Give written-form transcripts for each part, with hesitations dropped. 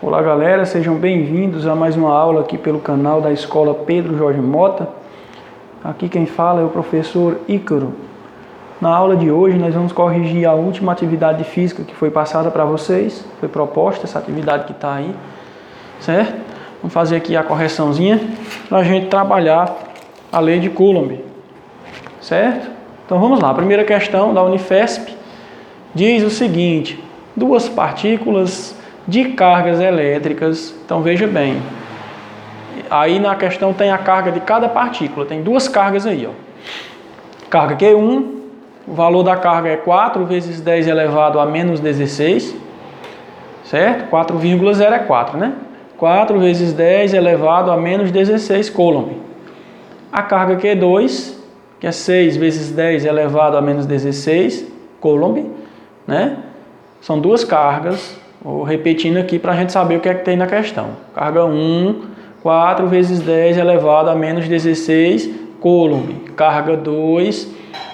Olá galera, sejam bem-vindos a mais uma aula aqui pelo canal da Escola Pedro Jorge Mota. Aqui quem fala é o professor Ícaro. Na aula de hoje nós vamos corrigir a última atividade física que foi passada para vocês. Foi proposta essa atividade que está aí, certo? Vamos fazer aqui a correçãozinha para a gente trabalhar a lei de Coulomb, certo? Então vamos lá, a primeira questão da Unifesp diz o seguinte: duas partículas de cargas elétricas. Então veja bem, aí na questão tem a carga de cada partícula, tem duas cargas aí, ó. Carga Q1, o valor da carga é 4 vezes 10 elevado a menos 16, certo? 4,0 é 4, né? 4 vezes 10 elevado a menos 16 Coulomb. A carga Q2, que é 6 vezes 10 elevado a menos 16 Coulomb, né? São duas cargas. Vou repetindo aqui para a gente saber o que é que tem na questão. Carga 1, 4 vezes 10 elevado a menos 16 Coulomb. Carga 2,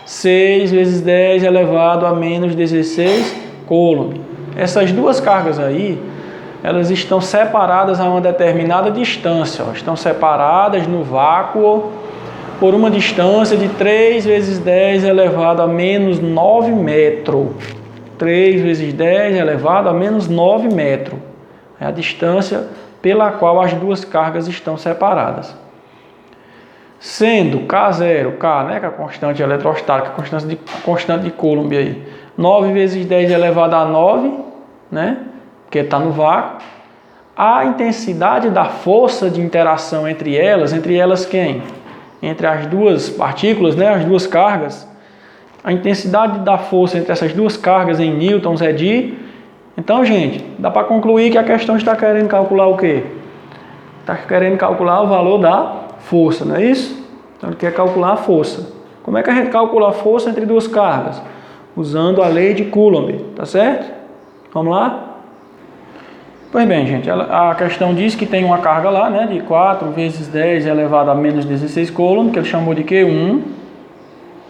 6 vezes 10 elevado a menos 16 Coulomb. Essas duas cargas aí, elas estão separadas a uma determinada distância. Ó. Estão separadas no vácuo por uma distância de 3 vezes 10 elevado a menos 9 metros. 3 vezes 10 elevado a menos 9 metros. É a distância pela qual as duas cargas estão separadas. Sendo K0, K, né, que é a constante eletrostática, constante de Coulomb aí, 9 vezes 10 elevado a 9, né, porque está no vácuo. A intensidade da força de interação entre elas quem? Entre as duas partículas, né, as duas cargas. A intensidade da força entre essas duas cargas em newtons é de... Então, gente, dá para concluir que a questão está querendo calcular o quê? Está querendo calcular o valor da força, não é isso? Então, ele quer calcular a força. Como é que a gente calcula a força entre duas cargas? Usando a lei de Coulomb, tá certo? Vamos lá? Pois bem, gente, a questão diz que tem uma carga lá, né, de 4 vezes 10 elevado a menos 16 Coulomb, que ele chamou de Q1.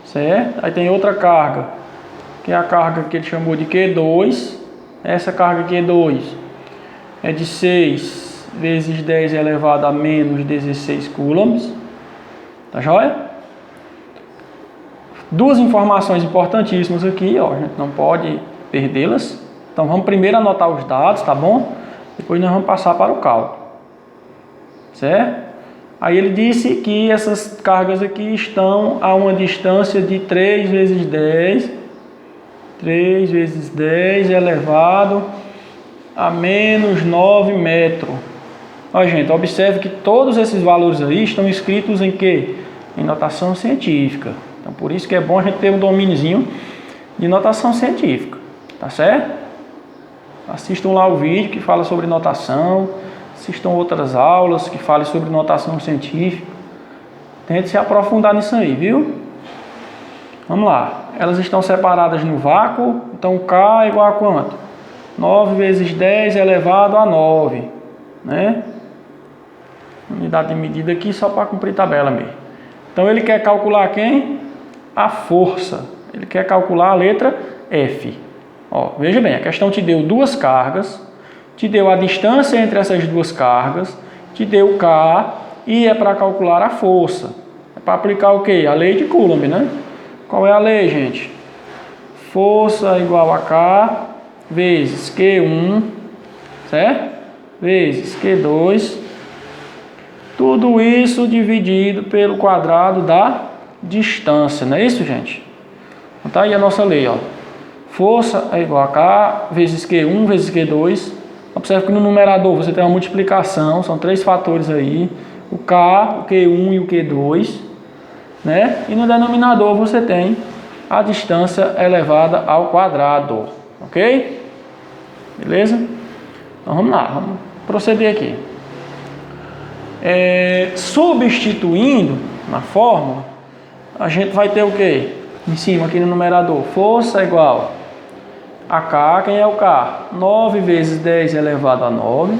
Certo? Aí tem outra carga, que é a carga que ele chamou de Q2. Essa carga Q2 é de 6 vezes 10 elevado a menos 16 coulombs. Tá joia? Duas informações importantíssimas aqui, ó, a gente não pode perdê-las. Então vamos primeiro anotar os dados, tá bom? Depois nós vamos passar para o cálculo. Certo? Aí ele disse que essas cargas aqui estão a uma distância de 3 vezes 10 elevado a menos 9 metros. Ó, gente, observe que todos esses valores aí estão escritos em quê? Em notação científica. Então, por isso que é bom a gente ter um domíniozinho de notação científica. Tá certo? Assistam lá o vídeo que fala sobre notação. Assistam outras aulas que falem sobre notação científica. Tente se aprofundar nisso aí, viu? Vamos lá. Elas estão separadas no vácuo. Então, K é igual a quanto? 9 vezes 10 elevado a 9. Né? Unidade de medida aqui só para cumprir tabela mesmo. Então, ele quer calcular quem? A força. Ele quer calcular a letra F. Ó, veja bem, a questão te deu duas cargas. Te deu a distância entre essas duas cargas, te deu K e é para calcular a força. É para aplicar o quê? A lei de Coulomb, né? Qual é a lei, gente? Força igual a K vezes Q1, certo? Vezes Q2. Tudo isso dividido pelo quadrado da distância, não é isso, gente? Então tá aí a nossa lei, ó. Força é igual a K vezes Q1 vezes Q2. Observe que no numerador você tem uma multiplicação, são três fatores aí, o K, o Q1 e o Q2, né? E no denominador você tem a distância elevada ao quadrado, ok? Beleza? Então vamos lá, vamos proceder aqui. Substituindo na fórmula, a gente vai ter o quê? Em cima aqui no numerador, força igual a K, quem é o K? 9 vezes 10 elevado a 9,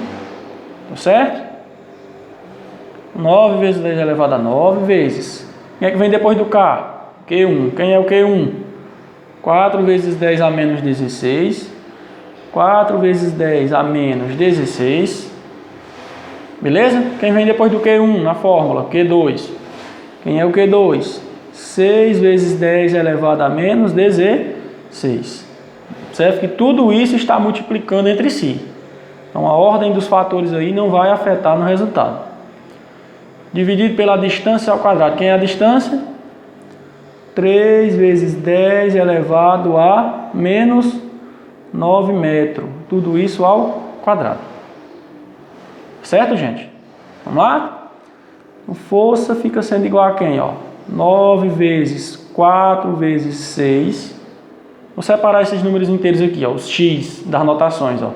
tá certo? 9 vezes 10 elevado a 9 vezes. Quem é que vem depois do K? Q1. Quem é o Q1? 4 vezes 10 a menos 16. 4 vezes 10 a menos 16. Beleza? Quem vem depois do Q1 na fórmula? Q2. Quem é o Q2? 6 vezes 10 elevado a menos 16. Observe que tudo isso está multiplicando entre si. Então a ordem dos fatores aí não vai afetar no resultado. Dividido pela distância ao quadrado. Quem é a distância? 3 vezes 10 elevado a menos 9 metros. Tudo isso ao quadrado. Certo, gente? Vamos lá? Então, força fica sendo igual a quem? Ó? 9 vezes 4 vezes 6. Vou separar esses números inteiros aqui, ó, os x das notações. Ó.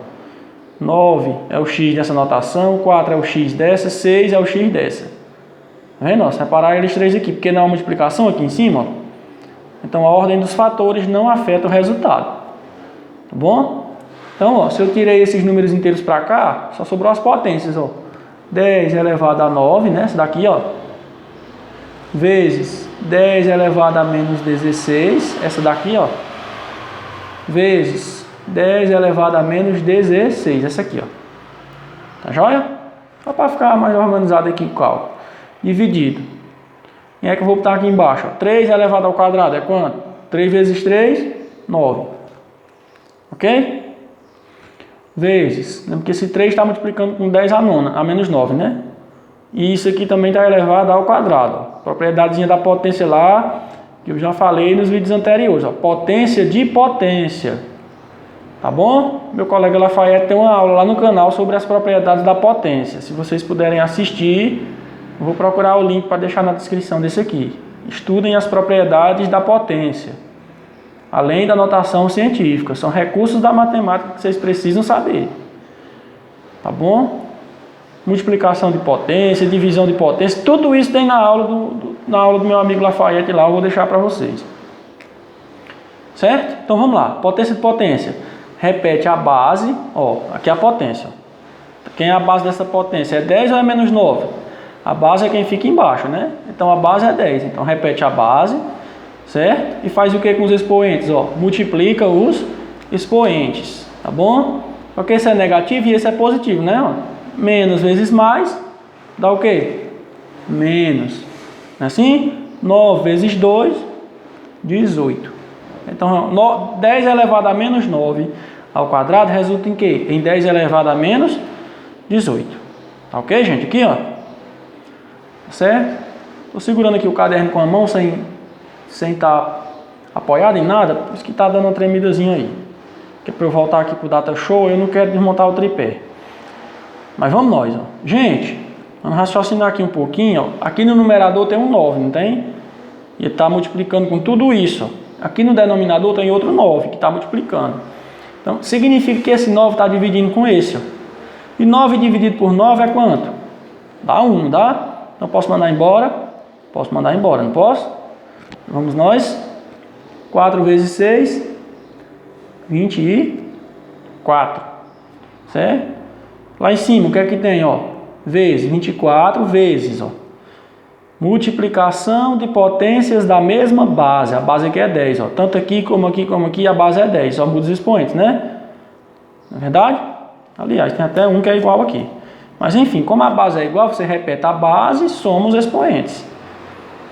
9 é o x dessa notação, 4 é o x dessa, 6 é o x dessa. Tá vendo? Ó, separar eles três aqui, porque não há multiplicação aqui em cima. Ó. Então a ordem dos fatores não afeta o resultado. Tá bom? Então, ó, se eu tirei esses números inteiros para cá, só sobrou as potências. Ó. 10 elevado a 9, né? Essa daqui, ó. Vezes 10 elevado a menos 16. Essa daqui, ó. Vezes 10 elevado a menos 16. Essa aqui, ó. Tá joia? Só para ficar mais organizado aqui o cálculo. Dividido. Quem é que eu vou botar aqui embaixo? Ó. 3 elevado ao quadrado é quanto? 3 vezes 3, 9. Ok? Vezes. Lembra que esse 3 está multiplicando com 10 a menos 9, né? E isso aqui também está elevado ao quadrado. Ó. Propriedadezinha da potência lá, que eu já falei nos vídeos anteriores. Ó. Potência de potência. Tá bom? Meu colega Lafayette tem uma aula lá no canal sobre as propriedades da potência. Se vocês puderem assistir, eu vou procurar o link para deixar na descrição desse aqui. Estudem as propriedades da potência. Além da notação científica. São recursos da matemática que vocês precisam saber. Tá bom? Multiplicação de potência, divisão de potência. Tudo isso tem na aula do meu amigo Lafayette lá. Eu vou deixar para vocês. Certo? Então vamos lá. Potência de potência. Repete a base. Ó, aqui é a potência. Quem é a base dessa potência? É 10 ou é menos 9? A base é quem fica embaixo, né? Então a base é 10. Então repete a base, certo? E faz o que com os expoentes? Ó, multiplica os expoentes, tá bom? Porque esse é negativo e esse é positivo, né? Ó, menos vezes mais dá o quê? Menos. Não é assim? 9 vezes 2, 18. Então 10 elevado a menos 9 ao quadrado resulta em quê? Em 10 elevado a menos 18. Tá ok, gente? Aqui, ó. Certo? Estou segurando aqui o caderno com a mão sem estar apoiado em nada, por isso que está dando uma tremidazinha aí. Que é para eu voltar aqui para o Data Show, eu não quero desmontar o tripé. Mas vamos nós, ó. Gente, vamos raciocinar aqui um pouquinho, ó. Aqui no numerador tem um 9, não tem? E está multiplicando com tudo isso, ó. Aqui no denominador tem outro 9 que está multiplicando. Então, significa que esse 9 está dividindo com esse, ó. E 9 dividido por 9 é quanto? Dá 1, não dá? Então posso mandar embora? Posso mandar embora, não posso? Vamos nós. 4 vezes 6, 24. Certo? Lá em cima, o que é que tem? Ó? Vezes 24 vezes. Ó. Multiplicação de potências da mesma base. A base aqui é 10. Ó. Tanto aqui como aqui como aqui, a base é 10. Só muda os expoentes, né? Não é verdade? Aliás, tem até um que é igual aqui. Mas enfim, como a base é igual, você repete a base e soma os expoentes.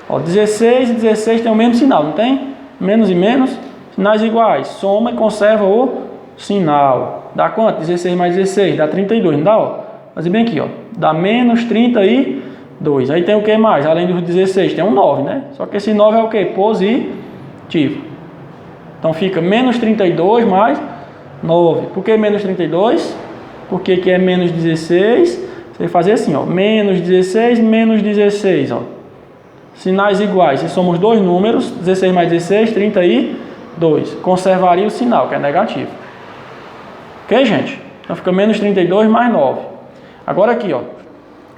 Ó, 16 e 16 tem o mesmo sinal, não tem? Menos e menos, sinais iguais. Soma e conserva o sinal. Dá quanto? 16 mais 16, dá 32, não dá? Ó? Fazer bem aqui, ó. Dá menos 32. Aí tem o que mais? Além dos 16, tem um 9, né? Só que esse 9 é o que? Positivo. Então fica menos 32 mais 9. Por que menos 32? Porque aqui é menos 16, você vai fazer assim, ó, menos 16, menos 16, ó. Sinais iguais, se somos dois números, 16 mais 16, 32. Conservaria o sinal, que é negativo. Ok, gente? Então fica menos 32 mais 9. Agora aqui, ó,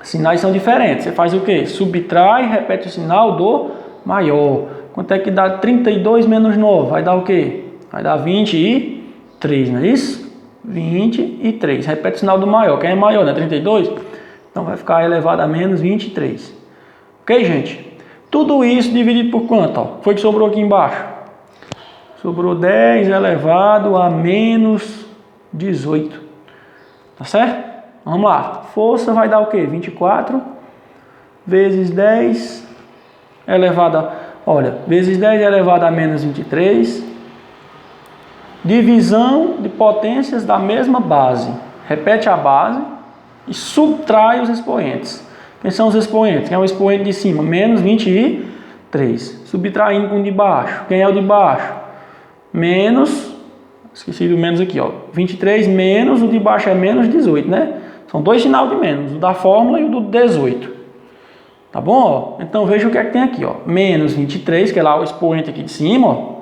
sinais são diferentes. Você faz o quê? Subtrai e repete o sinal do maior. Quanto é que dá 32 menos 9? Vai dar o quê? Vai dar 23, não é isso? 23. Repete o sinal do maior. Quem é maior, né? 32? Então vai ficar elevado a menos 23. Ok, gente? Tudo isso dividido por quanto? Ó? Foi que sobrou aqui embaixo? Sobrou 10 elevado a menos 18. Tá certo? Vamos lá. Força vai dar o quê? 24 vezes 10 elevado a... Olha, vezes 10 elevado a menos 23. Divisão de potências da mesma base. Repete a base e subtrai os expoentes. Quem são os expoentes? Quem é o expoente de cima? Menos 23. Subtraindo com o de baixo. Quem é o de baixo? Menos... Esqueci do menos aqui, ó. 23 menos, o de baixo é menos 18, né? São dois sinais de menos, o da fórmula e o do 18. Tá bom? Ó? Então veja o que é que tem aqui, ó. Menos 23, que é lá o expoente aqui de cima, ó.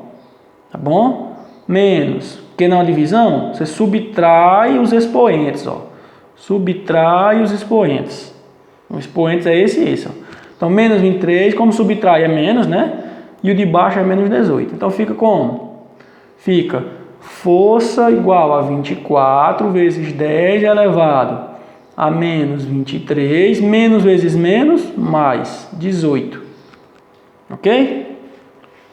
Tá bom? Menos, porque na divisão, você subtrai os expoentes, ó. Subtrai os expoentes. O expoente é esse e esse, ó. Então, menos 23, como subtrai é menos, né? E o de baixo é menos 18. Então, fica como? Fica força igual a 24 vezes 10 elevado a menos 23, menos vezes menos, mais 18. Ok?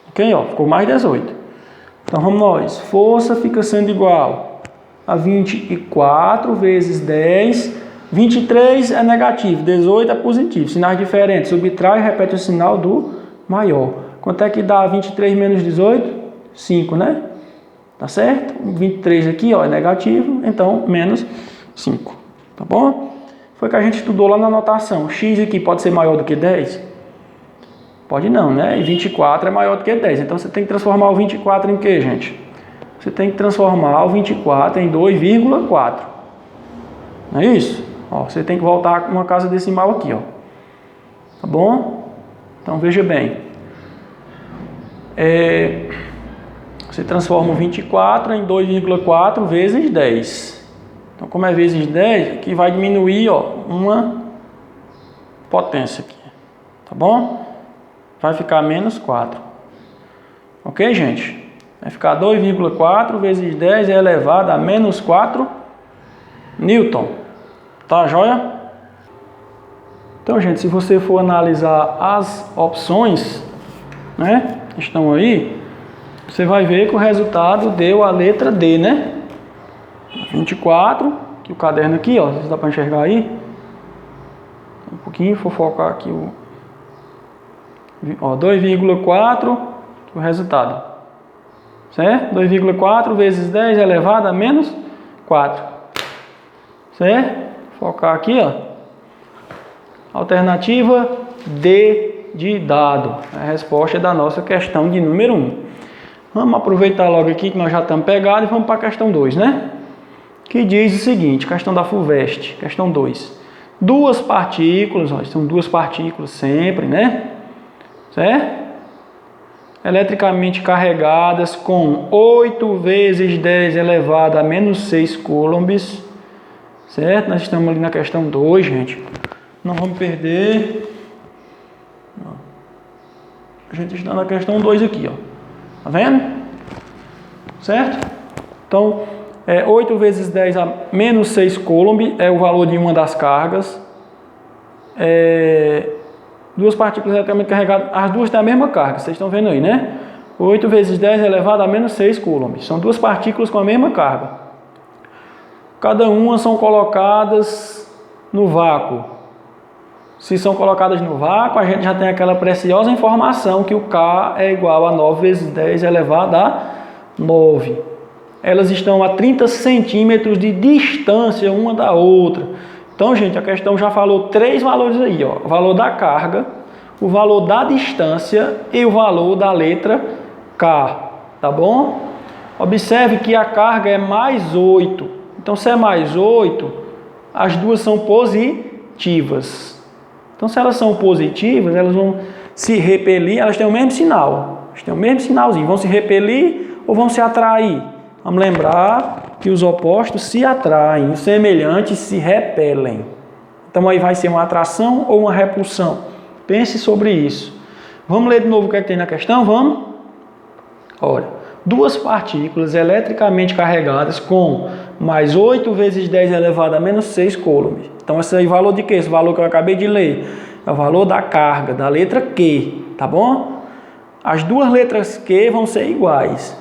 Ok, ó, ficou mais 18. Então, vamos nós. Força fica sendo igual a 24 vezes 10. 23 é negativo, 18 é positivo. Sinais diferentes. Subtrai e repete o sinal do maior. Quanto é que dá 23 menos 18? 5, né? Tá certo? 23 aqui, ó, é negativo, então menos 5. Tá bom? Foi o que a gente estudou lá na anotação. X aqui pode ser maior do que 10? Pode não, né? E 24 é maior do que 10. Então você tem que transformar o 24 em quê, gente? Você tem que transformar o 24 em 2,4. Não é isso? Ó, você tem que voltar com uma casa decimal aqui, ó. Tá bom? Então veja bem. Você transforma o 24 em 2,4 vezes 10. Então, como é vezes 10, aqui vai diminuir, ó, uma potência aqui. Tá bom? Vai ficar menos 4. Ok, gente? Vai ficar 2,4 vezes 10 elevado a menos 4 Newton. Tá, joia? Então, gente, se você for analisar as opções, né, que estão aí, você vai ver que o resultado deu a letra D, né? 24, que o caderno aqui, ó, se dá para enxergar aí. Um pouquinho, vou focar aqui o 2,4, o resultado. Certo? 2,4 vezes 10 elevado a menos 4. Certo? Focar aqui, ó. Alternativa D de dado. A resposta é da nossa questão de número 1. Vamos aproveitar logo aqui que nós já estamos pegados e vamos para a questão 2, né? Que diz o seguinte, questão da FUVEST, questão 2. Duas partículas, ó, são duas partículas sempre, né? Certo? Eletricamente carregadas com 8 vezes 10 elevado a menos 6 coulombs. Certo? Nós estamos ali na questão 2, gente. Não vamos perder. A gente está na questão 2 aqui, ó. Tá vendo? Certo? Então, 8 vezes 10 a menos 6 coulomb é o valor de uma das cargas. Duas partículas eletricamente carregadas, as duas têm a mesma carga, vocês estão vendo aí, né? 8 vezes 10 elevado a menos 6 coulomb. São duas partículas com a mesma carga. Cada uma são colocadas no vácuo. Se são colocadas no vácuo, a gente já tem aquela preciosa informação que o K é igual a 9 vezes 10 elevado a 9. Elas estão a 30 centímetros de distância uma da outra. Então, gente, a questão já falou 3 valores aí, ó. O valor da carga, o valor da distância e o valor da letra K, tá bom? Observe que a carga é mais 8. Então, se é mais 8, as duas são positivas. Então, se elas são positivas, elas vão se repelir, elas têm o mesmo sinal. Elas têm o mesmo sinalzinho. Vão se repelir ou vão se atrair? Vamos lembrar que os opostos se atraem, os semelhantes se repelem. Então, aí vai ser uma atração ou uma repulsão. Pense sobre isso. Vamos ler de novo o que é que tem na questão? Vamos? Olha, duas partículas eletricamente carregadas com mais 8 vezes 10 elevado a menos 6 coulombs. Então, esse aí é o valor de quê? Esse valor que eu acabei de ler é o valor da carga, da letra Q, tá bom? As duas letras Q vão ser iguais.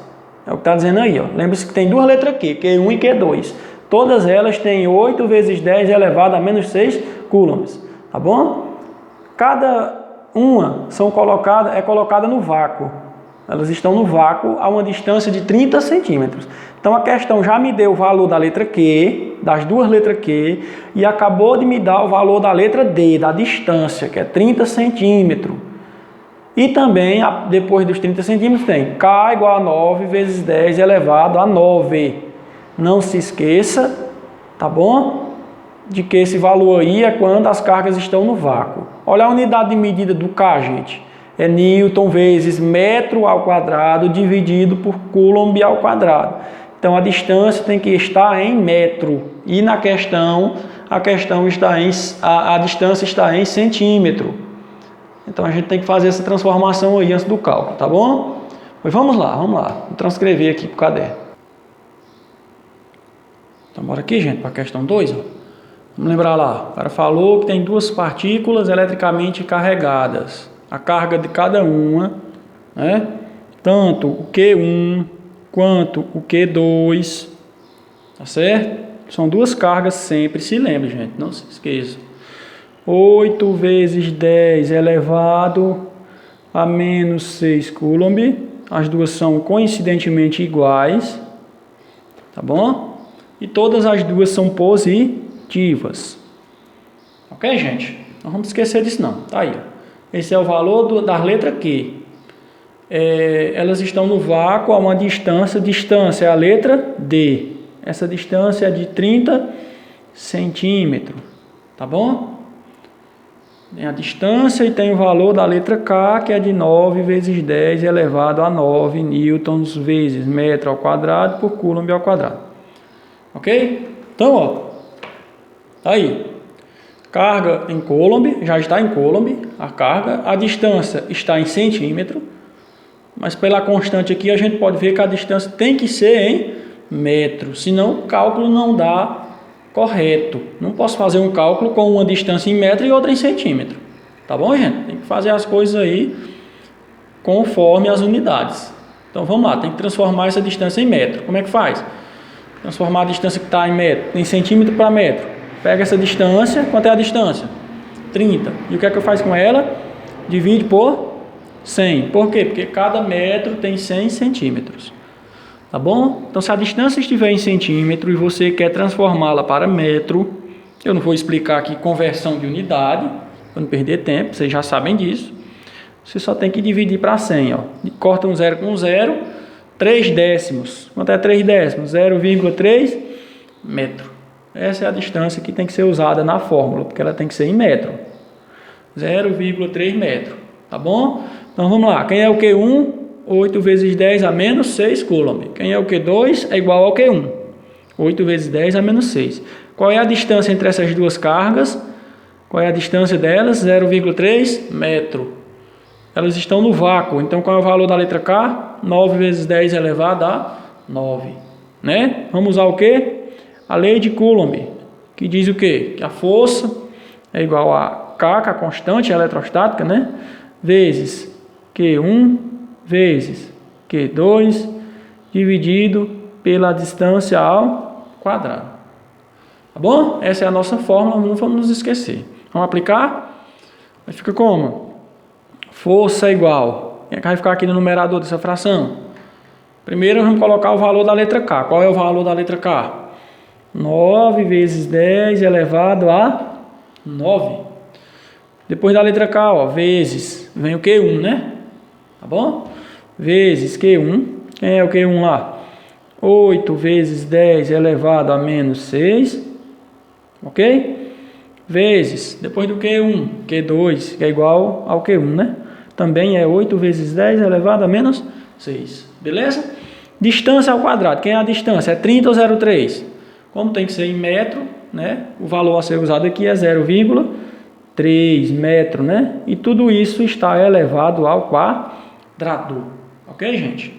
É o que está dizendo aí, ó. Lembre-se que tem duas letras Q, Q1 e Q2. Todas elas têm 8 vezes 10 elevado a menos 6 coulombs, tá bom? Cada uma é colocada no vácuo. Elas estão no vácuo a uma distância de 30 centímetros. Então a questão já me deu o valor da letra Q, das duas letras Q, e acabou de me dar o valor da letra D, da distância, que é 30 centímetros. E também, depois dos 30 centímetros, tem K igual a 9 vezes 10 elevado a 9. Não se esqueça, tá bom? De que esse valor aí é quando as cargas estão no vácuo. Olha a unidade de medida do K, gente. É Newton vezes metro ao quadrado dividido por Coulomb ao quadrado. Então a distância tem que estar em metro. E na questão, a distância está em centímetro. Então a gente tem que fazer essa transformação aí antes do cálculo, tá bom? Mas vamos lá. Vou transcrever aqui para o caderno. Então bora aqui, gente, para a questão 2. Vamos lembrar lá. O cara falou que tem duas partículas eletricamente carregadas. A carga de cada uma, né? Tanto o Q1 quanto o Q2, tá certo? São duas cargas sempre, se lembre, gente, não se esqueça. 8 vezes 10 elevado a menos 6 Coulomb. As duas são coincidentemente iguais, tá bom? E todas as duas são positivas. Ok, gente? Não vamos esquecer disso não, tá aí, ó. Esse é o valor da letra Q. Elas estão no vácuo a uma distância é a letra D. Essa distância é de 30 centímetros. Tá bom? Tem a distância e tem o valor da letra K, que é de 9 vezes 10 elevado a 9 newtons vezes metro ao quadrado por coulomb ao quadrado. Ok? Então, ó. Tá aí. Carga em Coulomb, já está em Coulomb a carga, a distância está em centímetro, mas pela constante aqui a gente pode ver que a distância tem que ser em metro, senão o cálculo não dá correto. Não posso fazer um cálculo com uma distância em metro e outra em centímetro, tá bom, gente? Tem que fazer as coisas aí conforme as unidades. Então vamos lá, tem que transformar essa distância em metro. Como é que faz? Transformar a distância que está em centímetro para metro. Pega essa distância, quanto é a distância? 30. E o que é que eu faço com ela? Divide por 100. Por quê? Porque cada metro tem 100 centímetros. Tá bom? Então, se a distância estiver em centímetro e você quer transformá-la para metro, eu não vou explicar aqui conversão de unidade, para não perder tempo, vocês já sabem disso. Você só tem que dividir para 100. Ó. Corta um zero com um zero, 3 décimos. Quanto é 3 décimos? 0,3 metro. Essa é a distância que tem que ser usada na fórmula, porque ela tem que ser em metro. 0,3 metro. Tá bom? Então vamos lá. Quem é o Q1? 8 vezes 10 a menos 6 Coulomb. Quem é o Q2? É igual ao Q1. 8 vezes 10 a menos 6. Qual é a distância entre essas duas cargas? Qual é a distância delas? 0,3 metro. Elas estão no vácuo. Então qual é o valor da letra K? 9 vezes 10 elevado a 9. Né? Vamos usar o quê? A lei de Coulomb, que diz o quê? Que a força é igual a K, que é a constante eletrostática, né? Vezes Q1 vezes Q2 dividido pela distância ao quadrado. Tá bom? Essa é a nossa fórmula, não vamos nos esquecer. Vamos aplicar? Aí fica como? Força igual. Quem é que vai ficar aqui no numerador dessa fração? Primeiro vamos colocar o valor da letra K. Qual é o valor da letra K? 9 vezes 10 elevado a 9. Depois da letra K, ó, vezes, vem o Q1, né? Tá bom? Vezes Q1. Quem é o Q1 lá? 8 vezes 10 elevado a menos 6. Ok? Vezes, depois do Q1, Q2, que é igual ao Q1, né? Também é 8 vezes 10 elevado a menos 6. Beleza? Distância ao quadrado. Quem é a distância? É 30 ou 0,3? Como tem que ser em metro, né? O valor a ser usado aqui é 0,3 metro, né? E tudo isso está elevado ao quadrado. Ok, gente?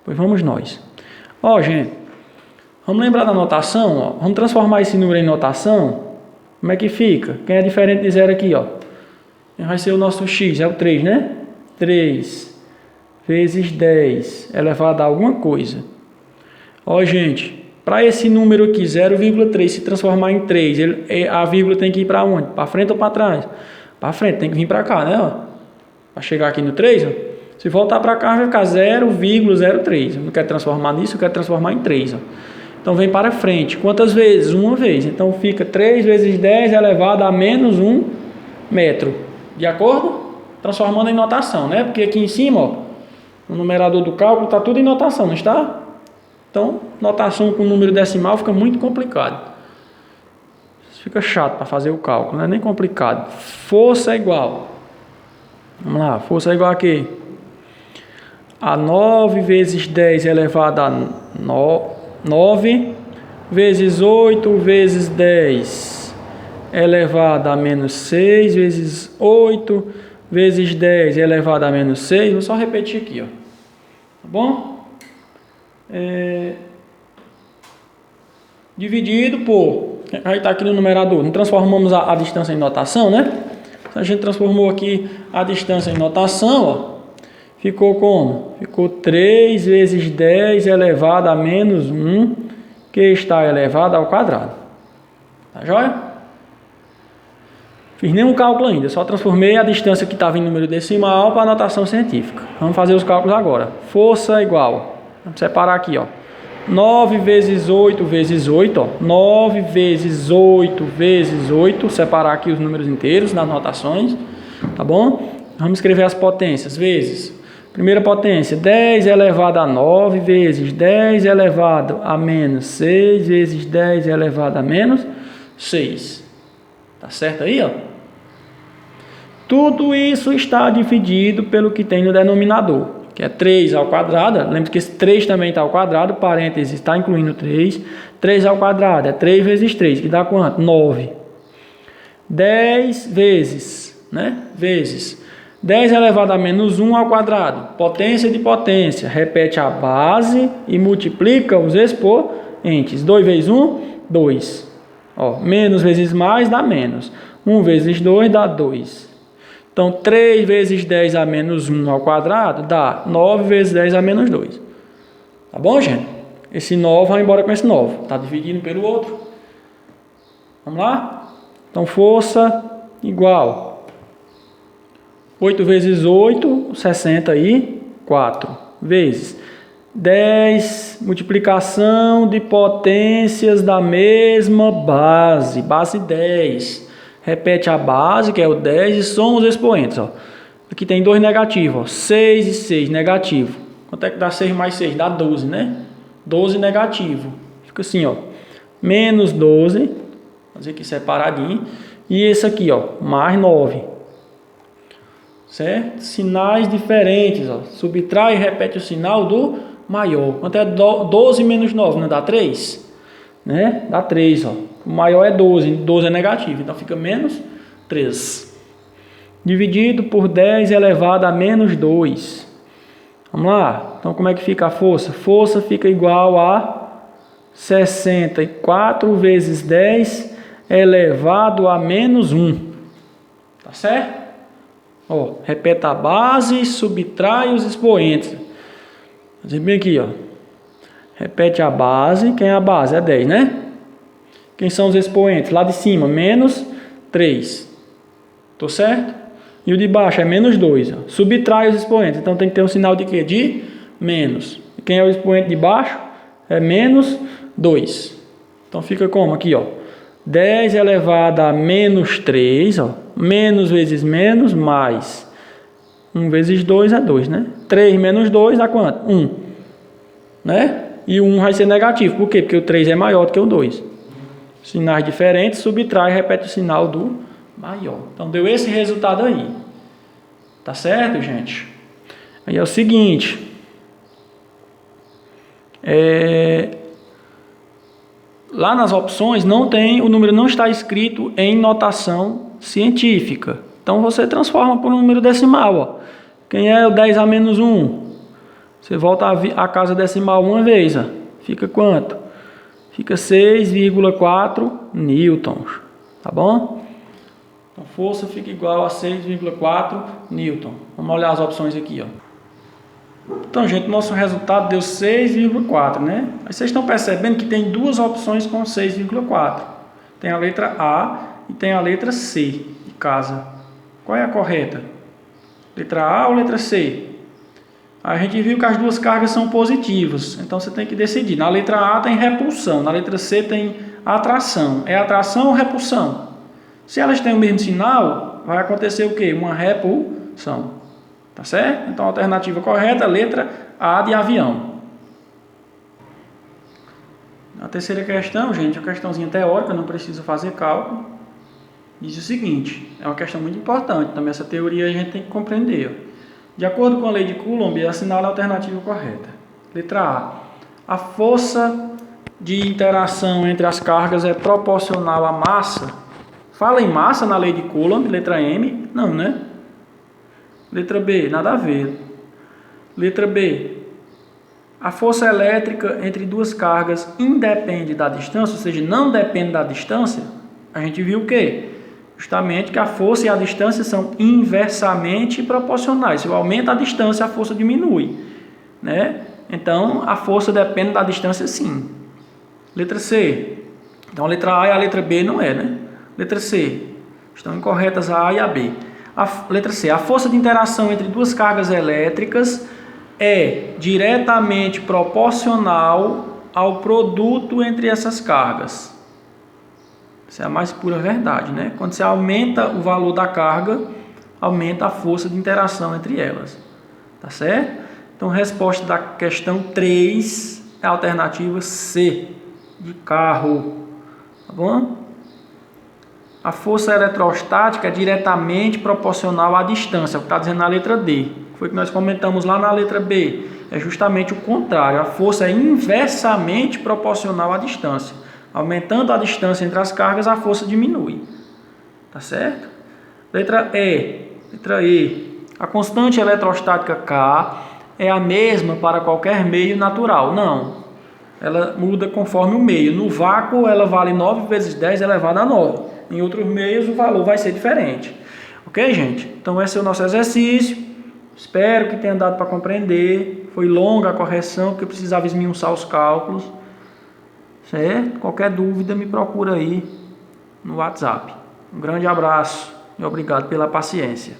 Pois vamos nós. Ó, gente, vamos lembrar da notação, ó. Vamos transformar esse número em notação. Como é que fica? Quem é diferente de zero aqui, ó? Vai ser o nosso x, é o 3, né? 3 vezes 10 elevado a alguma coisa. Ó, gente, para esse número aqui, 0,3, se transformar em 3, a vírgula tem que ir para onde? Para frente ou para trás? Para frente, tem que vir para cá, né? Para chegar aqui no 3, ó. Se voltar para cá, vai ficar 0,03. Eu não quero transformar nisso, eu quero transformar em 3, ó. Então vem para frente. Quantas vezes? Uma vez. Então fica 3 vezes 10 elevado a menos 1 metro. De acordo? Transformando em notação, né? Porque aqui em cima, ó, o numerador do cálculo está tudo em notação, não está? Então, notação com número decimal fica muito complicado. Fica chato para fazer o cálculo, não é nem complicado. Força é igual. Vamos lá, força é igual a quê? A 9 vezes 10 elevado a 9 vezes 8 vezes 10 elevado a menos 6 vezes 8 vezes 10 elevado a menos 6. Vou só repetir aqui, ó. Tá bom? Dividido por... Aí está aqui no numerador. Não transformamos a distância em notação, né? A gente transformou aqui a distância em notação, ó. Ficou como? Ficou 3 vezes 10 elevado a menos 1, que está elevado ao quadrado. Tá joia? Fiz nenhum cálculo ainda, só transformei a distância que estava em número decimal para a notação científica. Vamos fazer os cálculos agora. Força igual. Vamos separar aqui, ó. 9 vezes 8 vezes 8, ó. 9 vezes 8 vezes 8. Separar aqui os números inteiros nas notações. Tá bom? Vamos escrever as potências. Vezes. Primeira potência, 10 elevado a 9 vezes 10 elevado a menos 6 vezes 10 elevado a menos 6. Tá certo aí, ó? Tudo isso está dividido pelo que tem no denominador, que é 3 ao quadrado. Lembra que esse 3 também está ao quadrado, parênteses está incluindo 3. 3 ao quadrado é 3 vezes 3, que dá quanto? 9. 10 vezes, né? Vezes 10 elevado a menos 1 ao quadrado. Potência de potência. Repete a base e multiplica os expoentes. 2 vezes 1, 2. Ó, menos vezes mais dá menos. 1 vezes 2 dá 2. Então, 3 vezes 10 a menos 1 ao quadrado dá 9 vezes 10 a menos 2. Tá bom, gente? Esse 9 vai embora com esse 9. Está dividindo pelo outro. Vamos lá? Então, força igual. 8 vezes 8, 64. Vezes 10, multiplicação de potências da mesma base. Base 10. Repete a base, que é o 10, e soma os expoentes. Ó. Aqui tem 2 negativos. Ó. 6 e 6 negativo. Quanto é que dá 6 mais 6? Dá 12, né? 12 negativo. Fica assim, ó. Menos 12. Vou fazer aqui separadinho. E esse aqui, ó. Mais 9. Certo? Sinais diferentes, ó. Subtrai e repete o sinal do maior. Quanto é 12 menos 9? Não dá 3? Né? Dá 3, ó. O maior é 12. 12 é negativo. Então fica menos 3. Dividido por 10 elevado a menos 2. Vamos lá? Então como é que fica a força? Força fica igual a 64 vezes 10 elevado a menos 1. Tá certo? Ó, repete a base, subtrai os expoentes. Fazer bem aqui, ó. Repete a base. Quem é a base? É 10, né? Quem são os expoentes? Lá de cima, menos 3. Tô certo? E o de baixo é menos 2. Ó. Subtrai os expoentes. Então tem que ter um sinal de quê? De menos. E quem é o expoente de baixo? É menos 2. Então fica como aqui, ó. 10 elevado a menos 3, ó. Menos vezes menos, mais. 1 vezes 2 é 2, né? 3 menos 2 dá quanto? 1. Né? E o 1 vai ser negativo. Por quê? Porque o 3 é maior do que o 2. Sinais diferentes, subtrai e repete o sinal do maior. Então, deu esse resultado aí. Tá certo, gente? Aí é o seguinte. Lá nas opções não tem, o número não está escrito em notação científica. Então você transforma por um número decimal. Ó. Quem é o 10 a menos 1? Você volta a casa decimal uma vez. Ó. Fica quanto? Fica 6,4 newtons. Tá bom? Então força fica igual a 6,4 newton. Vamos olhar as opções aqui. Ó. Então, gente, nosso resultado deu 6,4, né? Aí vocês estão percebendo que tem duas opções com 6,4. Tem a letra A e tem a letra C de casa. Qual é a correta? Letra A ou letra C? A gente viu que as duas cargas são positivas, então você tem que decidir. Na letra A tem repulsão, na letra C tem atração. É atração ou repulsão? Se elas têm o mesmo sinal, vai acontecer o quê? Uma repulsão. Tá certo? Então a alternativa correta, letra A de avião. A terceira questão, gente, é uma questãozinha teórica, não precisa fazer cálculo. Diz o seguinte, é uma questão muito importante, também essa teoria a gente tem que compreender. De acordo com a lei de Coulomb, assinale a alternativa correta. Letra A. A força de interação entre as cargas é proporcional à massa. Fala em massa na lei de Coulomb, letra M? Não, né? Letra B, nada a ver. Letra B. A força elétrica entre duas cargas independe da distância, ou seja, não depende da distância. A gente viu o quê? Justamente que a força e a distância são inversamente proporcionais. Se eu aumento a distância, a força diminui, né? Então, a força depende da distância, sim. Letra C. Então, a letra A e a letra B não é, né? Letra C. Estão incorretas a A e a B. Letra C. A força de interação entre duas cargas elétricas é diretamente proporcional ao produto entre essas cargas. Essa é a mais pura verdade, né? Quando você aumenta o valor da carga, aumenta a força de interação entre elas. Tá certo? Então, a resposta da questão 3 é a alternativa C, de carro. Tá bom? A força eletrostática é diretamente proporcional à distância, é o que está dizendo na letra D. Foi o que nós comentamos lá na letra B. É justamente o contrário. A força é inversamente proporcional à distância. Aumentando a distância entre as cargas, a força diminui. Tá certo? Letra E. Letra E. A constante eletrostática K é a mesma para qualquer meio natural. Não. Ela muda conforme o meio. No vácuo, ela vale 9 vezes 10 elevado a 9. Em outros meios, o valor vai ser diferente. Ok, gente? Então, esse é o nosso exercício. Espero que tenha dado para compreender. Foi longa a correção, porque eu precisava esmiuçar os cálculos. Certo? Qualquer dúvida, me procura aí no WhatsApp. Um grande abraço e obrigado pela paciência.